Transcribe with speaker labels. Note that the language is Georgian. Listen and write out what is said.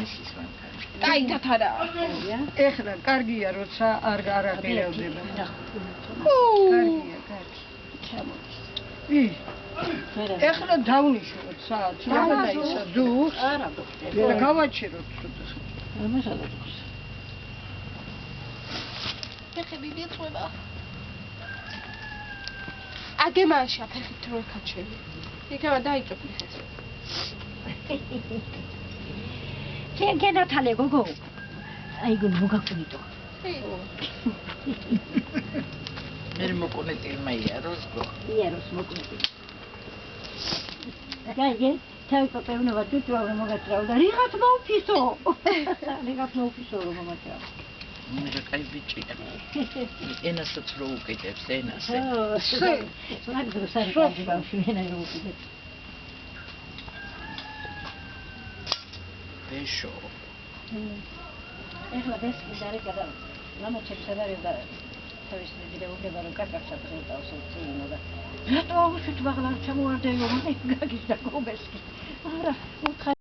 Speaker 1: მისის მანქანა.
Speaker 2: კაითად არა.
Speaker 3: ეხლა კარგია როცა არ არაღირავდება. კარგია, კარგი. ჩამოდის. ეხლა დავნიშნოთ საათი, აბა და ისა დუს. არა, და გავაჩეროთ ცოტა.
Speaker 1: ამასადაც.
Speaker 2: ფეხები ვიწვება. აგემაში აფერხით რო ეკაჩები. იქავა დაიწოფი ხეს.
Speaker 4: გენათალე გოგო. აი გულ მოგაკვიტო.
Speaker 1: მე მოკონეტი მაიაროს გო.
Speaker 4: იაროს მოკონეტი. გაიგე, თავი პეუნობა თვითონ რომ მოგაჭრავ და რიღაც მოუფისო. რიღაც მოუფისო რომ მომაჭრავ.
Speaker 1: მე კაი ბიჭია. ენასაც რო უკეთებს ენასე.
Speaker 4: მაგ დროს არ გაიგე ბავშვი ენა რო უკეთებს.
Speaker 1: ბეშო.
Speaker 4: ეხლა დესკი დარეკადა. მამაჩებს ადარებდა. თავის მიდრეულება რომ კაკაცა წელტავს უწინო და რატო აუშვით მაღლა ჩამოვარდეო მაგ გაგის და გობესკი. არა, უთხარ